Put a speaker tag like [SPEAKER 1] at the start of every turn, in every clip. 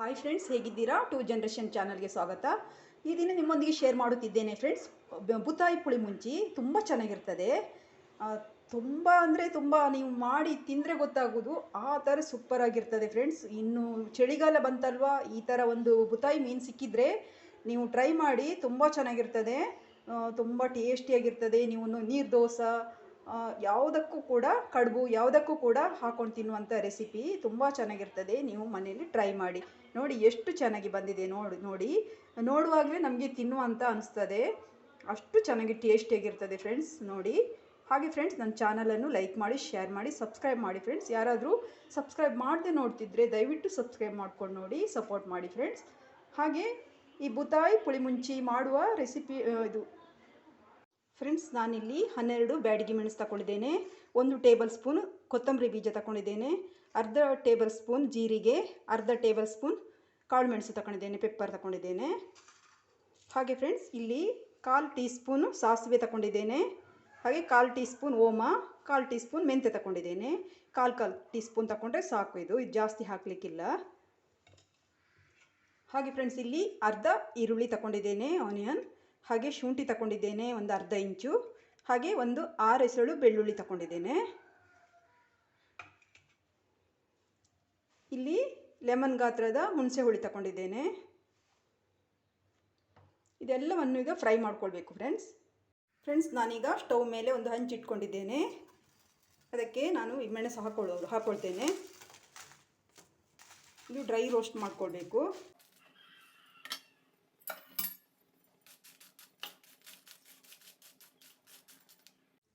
[SPEAKER 1] Hi friends, ಹೇಗಿದ್ದೀರಾ? Two generation ಚಾನಲ್ಗೆ ಸ್ವಾಗತ. ಈ ದಿನ ನಿಮ್ಮೊಂದಿಗೆ ಶೇರ್ ಮಾಡುತ್ತಿದ್ದೇನೆ ಫ್ರೆಂಡ್ಸ್. ಬೂತಾಯಿ ಪುಳಿ ಮುಂಚಿ ತುಂಬ ಚೆನ್ನಾಗಿರ್ತದೆ. ತುಂಬ ಅಂದರೆ ತುಂಬ, ನೀವು ಮಾಡಿ ತಿಂದರೆ ಗೊತ್ತಾಗೋದು ಆ ಥರ ಸೂಪರ್ ಆಗಿರ್ತದೆ ಫ್ರೆಂಡ್ಸ್. ಇನ್ನು ಚಳಿಗಾಲ ಬಂತಲ್ವಾ, ಈ ಥರ ಒಂದು ಬೂತಾಯಿ ಮೀನು ಸಿಕ್ಕಿದರೆ ನೀವು ಟ್ರೈ ಮಾಡಿ, ತುಂಬ ಚೆನ್ನಾಗಿರ್ತದೆ, ತುಂಬ ಟೇಸ್ಟಿಯಾಗಿರ್ತದೆ. ನೀವು ನೀರು ದೋಸೆ ಯಾವುದಕ್ಕೂ ಕೂಡ, ಕಡುಬು ಯಾವುದಕ್ಕೂ ಕೂಡ ಹಾಕೊಂಡು ತಿನ್ನುವಂಥ ರೆಸಿಪಿ ತುಂಬ ಚೆನ್ನಾಗಿರ್ತದೆ. ನೀವು ಮನೆಯಲ್ಲಿ ಟ್ರೈ ಮಾಡಿ ನೋಡಿ. ಎಷ್ಟು ಚೆನ್ನಾಗಿ ಬಂದಿದೆ ನೋಡಿ. ನೋಡುವಾಗಲೇ ನಮಗೆ ತಿನ್ನುವಂತ ಅನಿಸ್ತದೆ, ಅಷ್ಟು ಚೆನ್ನಾಗಿ ಟೇಸ್ಟಿಯಾಗಿರ್ತದೆ ಫ್ರೆಂಡ್ಸ್. ನೋಡಿ. ಹಾಗೆ ಫ್ರೆಂಡ್ಸ್, ನನ್ನ ಚಾನಲನ್ನು ಲೈಕ್ ಮಾಡಿ, ಶೇರ್ ಮಾಡಿ, ಸಬ್ಸ್ಕ್ರೈಬ್ ಮಾಡಿ ಫ್ರೆಂಡ್ಸ್. ಯಾರಾದರೂ ಸಬ್ಸ್ಕ್ರೈಬ್ ಮಾಡದೆ ನೋಡ್ತಿದ್ರೆ ದಯವಿಟ್ಟು ಸಬ್ಸ್ಕ್ರೈಬ್ ಮಾಡ್ಕೊಂಡು ನೋಡಿ, ಸಪೋರ್ಟ್ ಮಾಡಿ ಫ್ರೆಂಡ್ಸ್. ಹಾಗೆ ಈ ಬೂತಾಯಿ ಪುಳಿ ಮುಂಚಿ ಮಾಡುವ ರೆಸಿಪಿ ಇದು ಫ್ರೆಂಡ್ಸ್. ನಾನಿಲ್ಲಿ 12 ಬ್ಯಾಡಗಿ ಮೆಣಸು ತಗೊಂಡಿದ್ದೇನೆ, 1 ಟೇಬಲ್ ಸ್ಪೂನ್ ಕೊತ್ತಂಬರಿ ಬೀಜ ತಗೊಂಡಿದ್ದೇನೆ, ಅರ್ಧ ಟೇಬಲ್ ಸ್ಪೂನ್ ಜೀರಿಗೆ, ಅರ್ಧ ಟೇಬಲ್ ಸ್ಪೂನ್ ಕಾಳು ಮೆಣಸು ತಗೊಂಡಿದ್ದೇನೆ, ಪೆಪ್ಪರ್ ತಗೊಂಡಿದ್ದೇನೆ. ಹಾಗೆ ಫ್ರೆಂಡ್ಸ್, ಇಲ್ಲಿ 1/4 ಟೀ ಸ್ಪೂನು ಸಾಸಿವೆ ತಗೊಂಡಿದ್ದೇನೆ. ಹಾಗೆ 1/4 ಟೀ ಸ್ಪೂನ್ ಓಮ, 1/4 ಟೀ ಸ್ಪೂನ್ ಮೆಂತ್ಯ ತಗೊಂಡಿದ್ದೇನೆ. 1/4 ಟೀ ಸ್ಪೂನ್ ತಗೊಂಡ್ರೆ ಸಾಕು, ಇದು ಜಾಸ್ತಿ ಹಾಕಲಿಕ್ಕಿಲ್ಲ. ಹಾಗೆ ಫ್ರೆಂಡ್ಸ್, ಇಲ್ಲಿ ಅರ್ಧ ಈರುಳ್ಳಿ ತಗೊಂಡಿದ್ದೇನೆ, ಆನಿಯನ್. ಹಾಗೆ ಶುಂಠಿ ತಗೊಂಡಿದ್ದೇನೆ, ಒಂದು ಅರ್ಧ ಇಂಚು. ಹಾಗೆ ಒಂದು 6 ಎಸಳು ಬೆಳ್ಳುಳ್ಳಿ ತಗೊಂಡಿದ್ದೇನೆ. ಇಲ್ಲಿ ಲೆಮನ್ ಗಾತ್ರದ ಹುಣಸೆ ಹುಳಿ ತಗೊಂಡಿದ್ದೇನೆ. ಇದೆಲ್ಲವನ್ನು ಈಗ ಫ್ರೈ ಮಾಡ್ಕೊಳ್ಬೇಕು ಫ್ರೆಂಡ್ಸ್. ನಾನೀಗ ಸ್ಟವ್ ಮೇಲೆ ಒಂದು ಹಂಚು ಇಟ್ಕೊಂಡಿದ್ದೇನೆ. ಅದಕ್ಕೆ ನಾನು ಈ ಮೆಣಸು ಹಾಕ್ಕೊಳ್ತೇನೆ. ಇದು ಡ್ರೈ ರೋಸ್ಟ್ ಮಾಡ್ಕೊಳ್ಬೇಕು.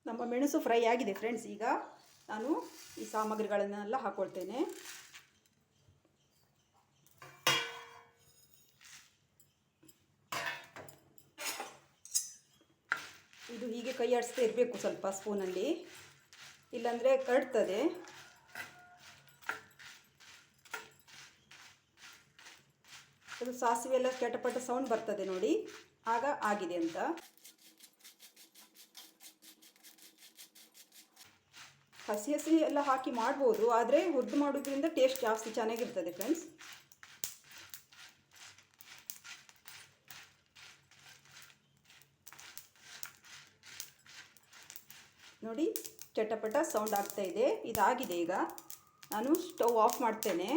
[SPEAKER 1] ನಮ್ಮ ಮೆಣಸು ಫ್ರೈ ಆಗಿದೆ ಫ್ರೆಂಡ್ಸ್. ಈಗ ನಾನು ಈ ಸಾಮಗ್ರಿಗಳನ್ನೆಲ್ಲ ಹಾಕ್ಕೊಳ್ತೇನೆ. ಇದು ಹೀಗೆ ಕೈ ಆಡಿಸ್ತಾ ಇರಬೇಕು ಸ್ವಲ್ಪ ಸ್ಪೂನಲ್ಲಿ, ಇಲ್ಲಾಂದರೆ ಕರಡ್ತದೆ. ಅದು ಸಾಸಿವೆ ಎಲ್ಲ ಚಟಪಟ ಸೌಂಡ್ ಬರ್ತದೆ ನೋಡಿ, ಆಗ ಆಗಿದೆ ಅಂತ. ಹಸಿ ಎಲ್ಲ ಹಾಕಿ ಮಾಡ್ಬೋದು, ಆದರೆ ಹುರಿದು ಮಾಡೋದ್ರಿಂದ ಟೇಸ್ಟ್ ಜಾಸ್ತಿ ಚೆನ್ನಾಗಿರ್ತದೆ ಫ್ರೆಂಡ್ಸ್. ನೋಡಿ, ಚಟಪಟ ಸೌಂಡ್ ಆಗ್ತಾ ಇದೆ. ಇದಾಗಿದೆ. ಈಗ ನಾನು ಸ್ಟವ್ ಆಫ್ ಮಾಡ್ತೇನೆ.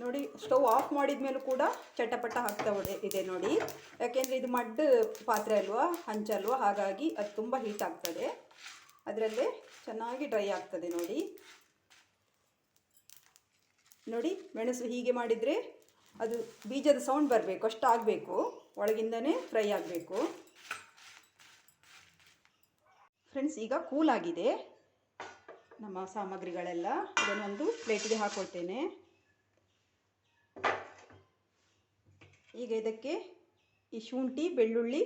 [SPEAKER 1] ನೋಡಿ, ಸ್ಟವ್ ಆಫ್ ಮಾಡಿದ ಮೇಲೂ ಕೂಡ ಚಟಪಟ ಆಗ್ತಾ ಇದೆ ನೋಡಿ. ಯಾಕೆಂದರೆ ಇದು ಮಡ್ ಪಾತ್ರೆ ಅಲ್ವಾ, ಹಂಚಲ್ವಾ, ಹಾಗಾಗಿ ಅದು ತುಂಬ ಹೀಟ್ ಆಗ್ತದೆ. ಅದರಲ್ಲೇ ಚೆನ್ನಾಗಿ ಡ್ರೈ ಆಗ್ತದೆ ನೋಡಿ. ನೋಡಿ, ಮೆಣಸು ಹೀಗೆ ಮಾಡಿದರೆ ಅದು ಬೀಜದ ಸೌಂಡ್ ಬರಬೇಕು, ಅಷ್ಟು ಆಗಬೇಕು, ಒಳಗಿಂದನೇ ಫ್ರೈ ಆಗಬೇಕು ಫ್ರೆಂಡ್ಸ್. ಈಗ ಕೂಲ್ ಆಗಿದೆ ನಮ್ಮ ಸಾಮಗ್ರಿಗಳೆಲ್ಲ. ಇದನ್ನೊಂದು ಪ್ಲೇಟಿಗೆ ಹಾಕ್ಕೊಳ್ತೇನೆ. ಈಗ ಇದಕ್ಕೆ ಈ ಶುಂಠಿ, ಬೆಳ್ಳುಳ್ಳಿ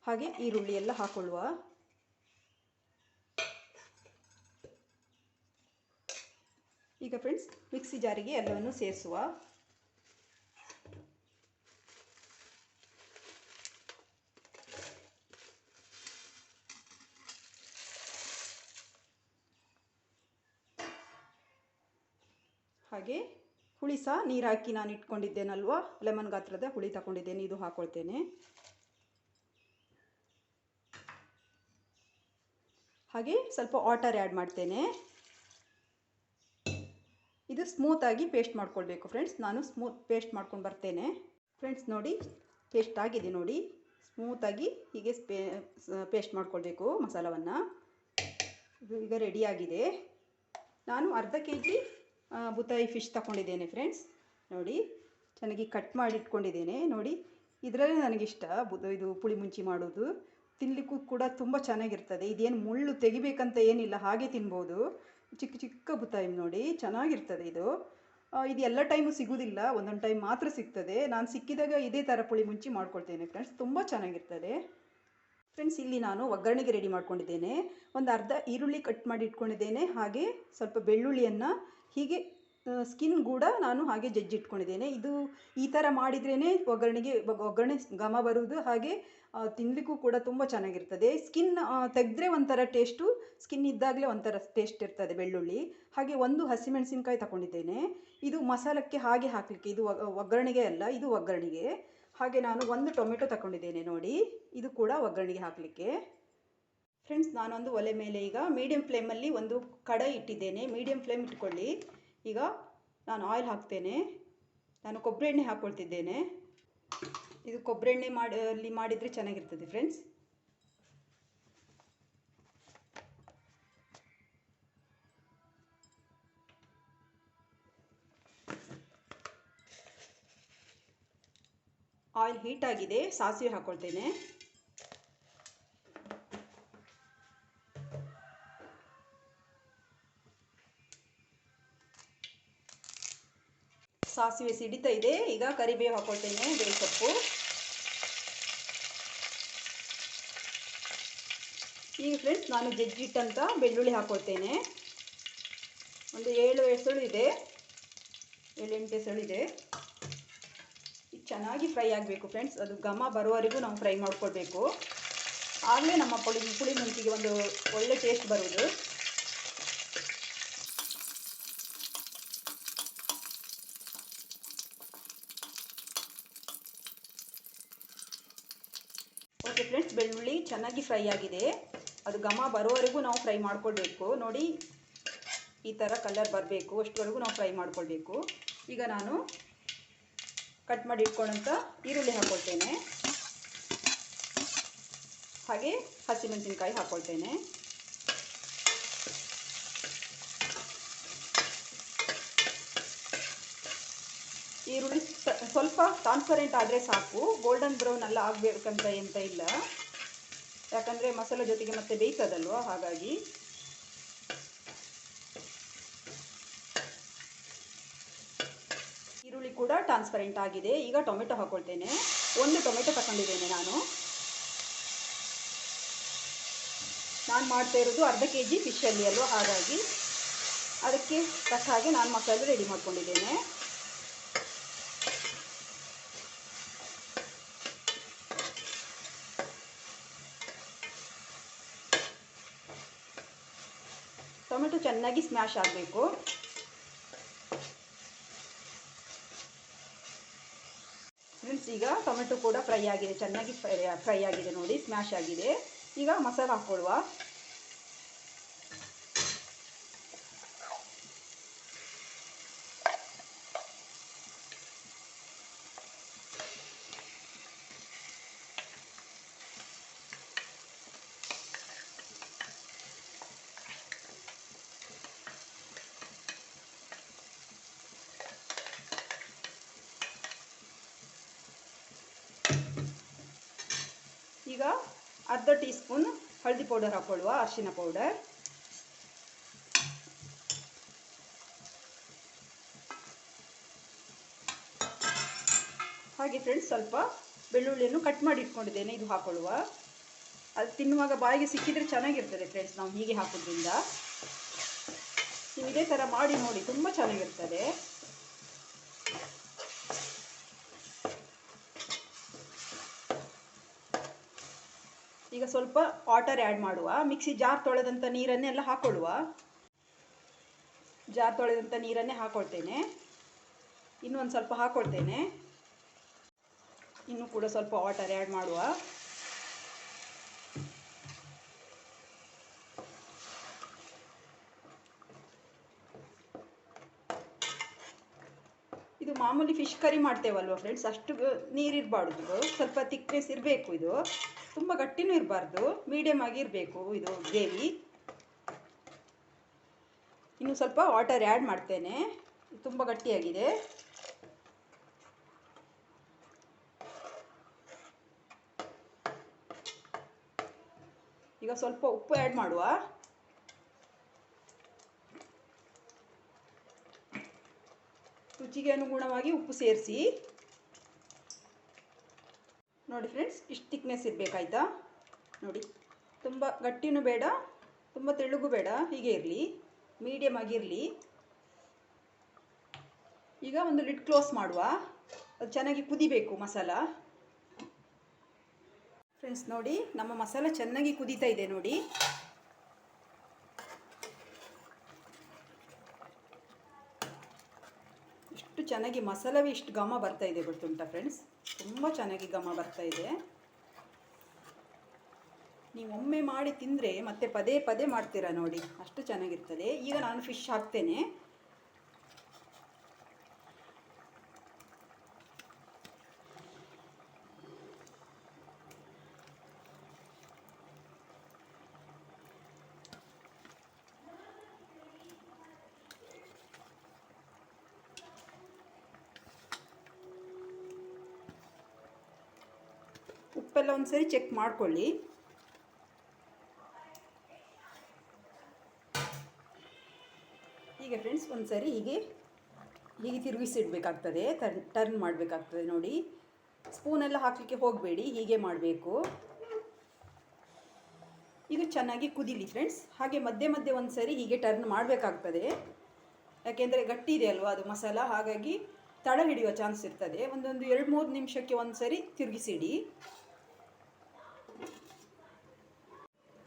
[SPEAKER 1] ಹಾಗೆ ಈರುಳ್ಳಿ ಎಲ್ಲ ಹಾಕೊಳ್ಳುವ. ಈಗ ಫ್ರೆಂಡ್ಸ್, ಮಿಕ್ಸಿ ಜಾರಿಗೆ ಎಲ್ಲವನ್ನು ಸೇರಿಸುವ. ಹಾಗೆ ಹುಳಿ ಸಹ ನೀರು ಹಾಕಿ ನಾನು ಇಟ್ಕೊಂಡಿದ್ದೇನಲ್ವ, ಲೆಮನ್ ಗಾತ್ರದ ಹುಳಿ ತಗೊಂಡಿದ್ದೇನೆ, ಇದು ಹಾಕ್ಕೊಳ್ತೇನೆ. ಹಾಗೆ ಸ್ವಲ್ಪ ವಾಟರ್ ಆ್ಯಡ್ ಮಾಡ್ತೇನೆ. ಇದು ಸ್ಮೂತಾಗಿ ಪೇಸ್ಟ್ ಮಾಡ್ಕೊಳ್ಬೇಕು ಫ್ರೆಂಡ್ಸ್. ನಾನು ಸ್ಮೂತ್ ಪೇಸ್ಟ್ ಮಾಡ್ಕೊಂಡು ಬರ್ತೇನೆ ಫ್ರೆಂಡ್ಸ್. ನೋಡಿ, ಪೇಸ್ಟ್ ಆಗಿದೆ ನೋಡಿ, ಸ್ಮೂತಾಗಿ ಹೀಗೆ ಪೇಸ್ಟ್ ಮಾಡ್ಕೊಳ್ಬೇಕು ಮಸಾಲವನ್ನು. ಇದು ಈಗ ರೆಡಿಯಾಗಿದೆ. ನಾನು ಅರ್ಧ kg ಬೂತಾಯಿ ಫಿಶ್ ತಗೊಂಡಿದ್ದೇನೆ ಫ್ರೆಂಡ್ಸ್. ನೋಡಿ, ಚೆನ್ನಾಗಿ ಕಟ್ ಮಾಡಿ ಇಟ್ಕೊಂಡಿದ್ದೇನೆ ನೋಡಿ. ಇದರಲ್ಲೇ ನನಗಿಷ್ಟ ಇದು ಪುಳಿ ಮುಂಚಿ ಮಾಡೋದು. ತಿನ್ನಲಿಕ್ಕೂ ಕೂಡ ತುಂಬ ಚೆನ್ನಾಗಿರ್ತದೆ. ಇದೇನು ಮುಳ್ಳು ತೆಗಿಬೇಕಂತ ಏನಿಲ್ಲ, ಹಾಗೆ ತಿನ್ಬೋದು. ಚಿಕ್ಕ ಚಿಕ್ಕ ಬೂತಾಯಿ ನೋಡಿ, ಚೆನ್ನಾಗಿರ್ತದೆ ಇದು. ಇದು ಎಲ್ಲ ಟೈಮು ಸಿಗೋದಿಲ್ಲ, ಒಂದೊಂದು ಟೈಮ್ ಮಾತ್ರ ಸಿಗ್ತದೆ. ನಾನು ಸಿಕ್ಕಿದಾಗ ಇದೇ ಥರ ಪುಳಿ ಮುಂಚಿ ಮಾಡ್ಕೊಳ್ತೇನೆ ಫ್ರೆಂಡ್ಸ್, ತುಂಬ ಚೆನ್ನಾಗಿರ್ತದೆ ಫ್ರೆಂಡ್ಸ್. ಇಲ್ಲಿ ನಾನು ಒಗ್ಗರಣೆಗೆ ರೆಡಿ ಮಾಡ್ಕೊಂಡಿದ್ದೇನೆ. ಒಂದು ಅರ್ಧ ಈರುಳ್ಳಿ ಕಟ್ ಮಾಡಿ ಇಟ್ಕೊಂಡಿದ್ದೇನೆ. ಹಾಗೆ ಸ್ವಲ್ಪ ಬೆಳ್ಳುಳ್ಳಿಯನ್ನು ಹೀಗೆ ಸ್ಕಿನ್ ಕೂಡ ನಾನು ಹಾಗೆ ಜಜ್ಜಿಟ್ಕೊಂಡಿದ್ದೇನೆ. ಇದು ಈ ಥರ ಮಾಡಿದ್ರೇ ಒಗ್ಗರಣೆ ಘಮ ಬರುವುದು, ಹಾಗೆ ತಿನ್ನಲಿಕ್ಕೂ ಕೂಡ ತುಂಬ ಚೆನ್ನಾಗಿರ್ತದೆ. ಸ್ಕಿನ್ ತೆಗೆದ್ರೆ ಒಂಥರ ಟೇಸ್ಟು, ಸ್ಕಿನ್ ಇದ್ದಾಗಲೇ ಒಂಥರ ಟೇಸ್ಟ್ ಇರ್ತದೆ ಬೆಳ್ಳುಳ್ಳಿ. ಹಾಗೆ ಒಂದು ಹಸಿಮೆಣಸಿನ್ಕಾಯಿ ತಗೊಂಡಿದ್ದೇನೆ. ಇದು ಮಸಾಲಕ್ಕೆ ಹಾಗೆ ಹಾಕಲಿಕ್ಕೆ, ಇದು ಒಗ್ಗರಣೆಗೆ ಅಲ್ಲ, ಇದು ಒಗ್ಗರಣೆಗೆ. ಹಾಗೆ ನಾನು ಒಂದು ಟೊಮೆಟೊ ತಗೊಂಡಿದ್ದೇನೆ ನೋಡಿ, ಇದು ಕೂಡ ಒಗ್ಗರಣೆಗೆ ಹಾಕಲಿಕ್ಕೆ. ಫ್ರೆಂಡ್ಸ್, ನಾನೊಂದು ಒಲೆ ಮೇಲೆ ಈಗ ಮೀಡಿಯಮ್ ಫ್ಲೇಮಲ್ಲಿ ಒಂದು ಕಡಾಯಿ ಇಟ್ಟಿದ್ದೇನೆ. ಮೀಡಿಯಮ್ ಫ್ಲೇಮ್ ಇಟ್ಕೊಳ್ಳಿ. ಈಗ ನಾನು ಆಯಿಲ್ ಹಾಕ್ತೇನೆ. ನಾನು ಕೊಬ್ಬರಿ ಎಣ್ಣೆ ಹಾಕ್ಕೊಳ್ತಿದ್ದೇನೆ. ಇದು ಕೊಬ್ಬರಿ ಎಣ್ಣೆ ಮಾಡಿದರೆ ಚೆನ್ನಾಗಿರ್ತದೆ ಫ್ರೆಂಡ್ಸ್. ಆಯಿಲ್ ಹೀಟ್ ಆಗಿದೆ, ಸಾಸಿವೆ ಹಾಕ್ಕೊಳ್ತೇನೆ. ಸಾಸಿವೆ ಸಿಡಿತಾ ಇದೆ. ಈಗ ಕರಿಬೇವು ಹಾಕ್ಕೊಳ್ತೇನೆ, ಬೇವು ಸೊಪ್ಪು. ಈಗ ಫ್ರೆಂಡ್ಸ್, ನಾನು ಜಜ್ಜಿಟ್ಟಂಥ ಬೆಳ್ಳುಳ್ಳಿ ಹಾಕ್ಕೊಳ್ತೇನೆ. ಒಂದು 7 ಎಸಳು ಇದೆ, 7-8 ಎಸಳು ಇದೆ. ಇದು ಚೆನ್ನಾಗಿ ಫ್ರೈ ಆಗಬೇಕು ಫ್ರೆಂಡ್ಸ್. ಅದು ಘಮ ಬರುವವರೆಗೂ ನಾವು ಫ್ರೈ ಮಾಡ್ಕೊಳ್ಬೇಕು. ಆಗಲೇ ನಮ್ಮ ಪುಳಿ ಮುಂಚಿಗೆ ಒಂದು ಒಳ್ಳೆ ಟೇಸ್ಟ್ ಬರುವುದು. ಓಕೆ ಫ್ರೆಂಡ್ಸ್, ಬೆಳ್ಳುಳ್ಳಿ ಚೆನ್ನಾಗಿ ಫ್ರೈ ಆಗಿದೆ. ಅದು ಘಮ ಬರೋವರೆಗೂ ನಾವು ಫ್ರೈ ಮಾಡ್ಕೊಳ್ಬೇಕು. ನೋಡಿ, ಈ ಥರ ಕಲರ್ ಬರಬೇಕು, ಅಷ್ಟವರೆಗೂ ನಾವು ಫ್ರೈ ಮಾಡ್ಕೊಳ್ಬೇಕು. ಈಗ ನಾನು ಕಟ್ ಮಾಡಿ ಇಟ್ಕೊಂಡಂಥ ಈರುಳ್ಳಿ ಹಾಕ್ಕೊಳ್ತೇನೆ. ಹಾಗೆ ಹಸಿಮೆಣಸಿನ್ಕಾಯಿ ಹಾಕ್ಕೊಳ್ತೇನೆ. ಈರುಳ್ಳಿ ಸ್ವಲ್ಪ ಟ್ರಾನ್ಸ್ಪರೆಂಟ್ ಆದರೆ ಸಾಕು, ಗೋಲ್ಡನ್ ಬ್ರೌನ್ ಎಲ್ಲ ಆಗಬೇಕಂತ ಎಂತ ಇಲ್ಲ. ಯಾಕಂದರೆ ಮಸಾಲೆ ಜೊತೆಗೆ ಮತ್ತೆ ಬೇಯ್ತದಲ್ವ, ಹಾಗಾಗಿ. ಈರುಳ್ಳಿ ಕೂಡ ಟ್ರಾನ್ಸ್ಪರೆಂಟ್ ಆಗಿದೆ. ಈಗ ಟೊಮೆಟೊ ಹಾಕ್ಕೊಳ್ತೇನೆ. ಒಂದು ಟೊಮೆಟೊ ತಗೊಂಡಿದ್ದೇನೆ ನಾನು ಮಾಡ್ತಾ ಇರೋದು ಅರ್ಧ kg ಫಿಶಲ್ಲಿ ಅಲ್ವ, ಹಾಗಾಗಿ ಅದಕ್ಕೆ ತಕ್ಕ ಹಾಗೆ ನಾನು ಮಸಾಲೆ ರೆಡಿ ಮಾಡ್ಕೊಂಡಿದ್ದೇನೆ. ಟೊಮೆಟೊ ಚೆನ್ನಾಗಿ ಸ್ಮ್ಯಾಶ್ ಆಗಬೇಕು. ಫ್ರೆಂಡ್ಸ್, ಈಗ ಟೊಮೆಟೊ ಕೂಡ ಫ್ರೈ ಆಗಿದೆ, ಚೆನ್ನಾಗಿ ಫ್ರೈ ಆಗಿದೆ ನೋಡಿ, ಸ್ಮ್ಯಾಶ್ ಆಗಿದೆ. ಈಗ ಮಸಾಲೆ ಹಾಕ್ಕೊಳ್ಳುವ. ಈಗ ಅರ್ಧ ಟೀ ಸ್ಪೂನ್ ಹಳದಿ ಪೌಡರ್ ಹಾಕ್ಕೊಳ್ಳುವ, ಅರಿಶಿನ ಪೌಡರ್. ಹಾಗೆ ಫ್ರೆಂಡ್ಸ್, ಸ್ವಲ್ಪ ಬೆಳ್ಳುಳ್ಳಿಯನ್ನು ಕಟ್ ಮಾಡಿ ಇಟ್ಕೊಂಡಿದ್ದೇನೆ, ಇದು ಹಾಕ್ಕೊಳ್ಳುವ. ಅದು ತಿನ್ನುವಾಗ ಬಾಯಿಗೆ ಸಿಕ್ಕಿದರೆ ಚೆನ್ನಾಗಿರ್ತದೆ ಫ್ರೆಂಡ್ಸ್, ನಾವು ಹೀಗೆ ಹಾಕೋದ್ರಿಂದ. ನೀವು ಇದೇ ಥರ ಮಾಡಿ ನೋಡಿ, ತುಂಬ ಚೆನ್ನಾಗಿರ್ತದೆ. ಈಗ ಸ್ವಲ್ಪ ವಾಟರ್ ಆ್ಯಡ್ ಮಾಡುವ. ಮಿಕ್ಸಿ ಜಾರ್ ತೊಳೆದಂಥ ನೀರನ್ನೆಲ್ಲ ಹಾಕ್ಕೊಳ್ಳುವ. ಜಾರ್ ತೊಳೆದಂಥ ನೀರನ್ನೇ ಹಾಕ್ಕೊಳ್ತೇನೆ. ಇನ್ನೂ ಒಂದು ಸ್ವಲ್ಪ ಹಾಕ್ಕೊಳ್ತೇನೆ. ಇನ್ನೂ ಕೂಡ ಸ್ವಲ್ಪ ವಾಟರ್ ಆ್ಯಡ್ ಮಾಡುವ. ಇದು ಮಾಮೂಲಿ ಫಿಶ್ ಕರಿ ಮಾಡ್ತೇವಲ್ವ ಫ್ರೆಂಡ್ಸ್, ಅಷ್ಟು ನೀರಿರಬಾರ್ದು, ಸ್ವಲ್ಪ ತಿಕ್ನೆಸ್ ಇರಬೇಕು. ಇದು ತುಂಬ ಗಟ್ಟಿನೂ ಇರಬಾರ್ದು, ಮೀಡಿಯಮ್ ಆಗಿ ಇರಬೇಕು ಇದು ಗ್ರೇವಿ. ಇನ್ನು ಸ್ವಲ್ಪ ವಾಟರ್ ಆ್ಯಡ್ ಮಾಡ್ತೇನೆ, ತುಂಬ ಗಟ್ಟಿಯಾಗಿದೆ. ಈಗ ಸ್ವಲ್ಪ ಉಪ್ಪು ಆ್ಯಡ್ ಮಾಡುವ. ರುಚಿಗೆ ಅನುಗುಣವಾಗಿ ಉಪ್ಪು ಸೇರಿಸಿ. ನೋಡಿ ಫ್ರೆಂಡ್ಸ್, ಇಷ್ಟು ಥಿಕ್ನೆಸ್ ಇರಬೇಕಾಯ್ತಾ ನೋಡಿ. ತುಂಬ ಗಟ್ಟಿನೂ ಬೇಡ, ತುಂಬ ತೆಳುಗೂ ಬೇಡ, ಹೀಗೆ ಇರಲಿ, ಮೀಡಿಯಮ್ ಆಗಿರಲಿ. ಈಗ ಒಂದು ಲಿಡ್ ಕ್ಲೋಸ್ ಮಾಡುವ. ಅದು ಚೆನ್ನಾಗಿ ಕುದಿಬೇಕು ಮಸಾಲ. ಫ್ರೆಂಡ್ಸ್ ನೋಡಿ, ನಮ್ಮ ಮಸಾಲ ಚೆನ್ನಾಗಿ ಕುದೀತಾ ಇದೆ ನೋಡಿ. ಎಷ್ಟು ಚೆನ್ನಾಗಿ ಮಸಾಲವೇ ಇಷ್ಟು ಘಮ ಬರ್ತಾ ಇದೆ ಗೊತ್ತುಂಟಾ ಫ್ರೆಂಡ್ಸ್, ತುಂಬ ಚೆನ್ನಾಗಿ ಘಮ ಬರ್ತಾ ಇದೆ. ನೀವು ಒಮ್ಮೆ ಮಾಡಿ ತಿಂದರೆ ಮತ್ತೆ ಪದೇ ಪದೇ ಮಾಡ್ತೀರಾ ನೋಡಿ, ಅಷ್ಟು ಚೆನ್ನಾಗಿರ್ತದೆ. ಈಗ ನಾನು ಫಿಶ್ ಹಾಕ್ತೇನೆ. ಉಪ್ಪೆಲ್ಲ ಒಂದು ಸರಿ ಚೆಕ್ ಮಾಡ್ಕೊಳ್ಳಿ. ಹೀಗೆ ಫ್ರೆಂಡ್ಸ್ ಒಂದು ಸರಿ ಹೀಗೆ ತಿರುಗಿಸಿಡ್ಬೇಕಾಗ್ತದೆ, ಟರ್ನ್ ಮಾಡಬೇಕಾಗ್ತದೆ ನೋಡಿ. ಸ್ಪೂನೆಲ್ಲ ಹಾಕಲಿಕ್ಕೆ ಹೋಗಬೇಡಿ, ಹೀಗೆ ಮಾಡಬೇಕು. ಇದು ಚೆನ್ನಾಗಿ ಕುದೀಲಿ ಫ್ರೆಂಡ್ಸ್. ಹಾಗೆ ಮಧ್ಯೆ ಮಧ್ಯೆ ಒಂದು ಸರಿ ಹೀಗೆ ಟರ್ನ್ ಮಾಡಬೇಕಾಗ್ತದೆ, ಯಾಕೆಂದರೆ ಗಟ್ಟಿ ಇದೆ ಅಲ್ವಾ ಅದು ಮಸಾಲ, ಹಾಗಾಗಿ ತಳ ಹಿಡಿಯುವ ಚಾನ್ಸ್ ಇರ್ತದೆ. ಒಂದೊಂದು 2-3 ನಿಮಿಷಕ್ಕೆ ಒಂದು ಸರಿ ತಿರುಗಿಸಿಡಿ.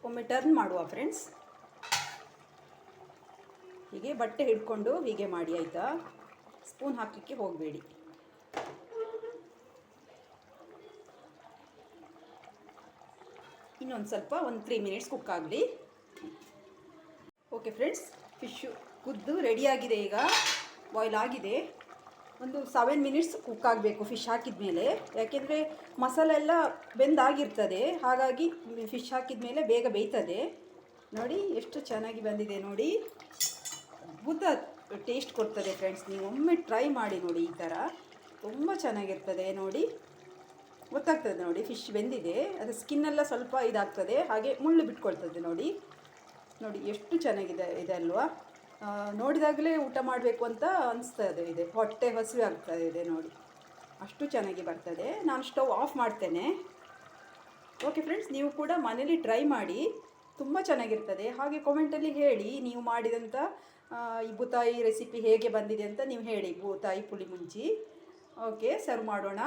[SPEAKER 1] ಒಮ್ಮೆ ಟರ್ನ್ ಮಾಡುವ ಫ್ರೆಂಡ್ಸ್. ಹೀಗೆ ಬಟ್ಟೆ ಹಿಡ್ಕೊಂಡು ಹೀಗೆ ಮಾಡಿ ಆಯಿತಾ, ಸ್ಪೂನ್ ಹಾಕಲಿಕ್ಕೆ ಹೋಗಬೇಡಿ. ಇನ್ನೊಂದು ಸ್ವಲ್ಪ ಒಂದು 3 ಮಿನಿಟ್ಸ್ ಕುಕ್ ಆಗಲಿ. ಓಕೆ ಫ್ರೆಂಡ್ಸ್, ಫಿಶ್ಶು ಕುದ್ದು ರೆಡಿಯಾಗಿದೆ. ಈಗ ಬಾಯ್ಲ್ ಆಗಿದೆ. ಒಂದು 7 ಮಿನಿಟ್ಸ್ ಕುಕ್ ಆಗಬೇಕು ಫಿಶ್ ಹಾಕಿದ ಮೇಲೆ, ಯಾಕೆಂದರೆ ಮಸಾಲೆ ಎಲ್ಲ ಬೆಂದಾಗಿರ್ತದೆ, ಹಾಗಾಗಿ ಫಿಶ್ ಹಾಕಿದ ಮೇಲೆ ಬೇಗ ಬೇಯ್ತದೆ. ನೋಡಿ ಎಷ್ಟು ಚೆನ್ನಾಗಿ ಬಂದಿದೆ ನೋಡಿ, ಅದ್ಭುತ ಟೇಸ್ಟ್ ಕೊಡ್ತದೆ ಫ್ರೆಂಡ್ಸ್. ನೀವು ಒಮ್ಮೆ ಟ್ರೈ ಮಾಡಿ ನೋಡಿ, ಈ ಥರ ತುಂಬ ಚೆನ್ನಾಗಿರ್ತದೆ ನೋಡಿ. ಗೊತ್ತಾಗ್ತದೆ ನೋಡಿ ಫಿಶ್ ಬೆಂದಿದೆ, ಅದು ಸ್ಕಿನ್ನೆಲ್ಲ ಸ್ವಲ್ಪ ಇದಾಗ್ತದೆ, ಹಾಗೆ ಮುಳ್ಳು ಬಿಟ್ಕೊಳ್ತದೆ ನೋಡಿ. ನೋಡಿ ಎಷ್ಟು ಚೆನ್ನಾಗಿದೆ ಇದೆ ಅಲ್ವಾ. ನೋಡಿದಾಗಲೇ ಊಟ ಮಾಡಬೇಕು ಅಂತ ಅನಿಸ್ತದೆ ಇದೆ, ಹೊಟ್ಟೆ ಹಸಿವೆ ಆಗ್ತದೆ ಇದೆ ನೋಡಿ, ಅಷ್ಟು ಚೆನ್ನಾಗಿ ಬರ್ತದೆ. ನಾನು ಸ್ಟವ್ ಆಫ್ ಮಾಡ್ತೇನೆ. ಓಕೆ ಫ್ರೆಂಡ್ಸ್, ನೀವು ಕೂಡ ಮನೇಲಿ ಟ್ರೈ ಮಾಡಿ, ತುಂಬ ಚೆನ್ನಾಗಿರ್ತದೆ. ಹಾಗೆ ಕಾಮೆಂಟಲ್ಲಿ ಹೇಳಿ ನೀವು ಮಾಡಿದಂಥ ಈ ಬೂತಾಯಿ ರೆಸಿಪಿ ಹೇಗೆ ಬಂದಿದೆ ಅಂತ ನೀವು ಹೇಳಿ, ಬೂತಾಯಿ ಪುಳಿ ಮುಂಚಿ. ಓಕೆ, ಸರ್ವ್ ಮಾಡೋಣ.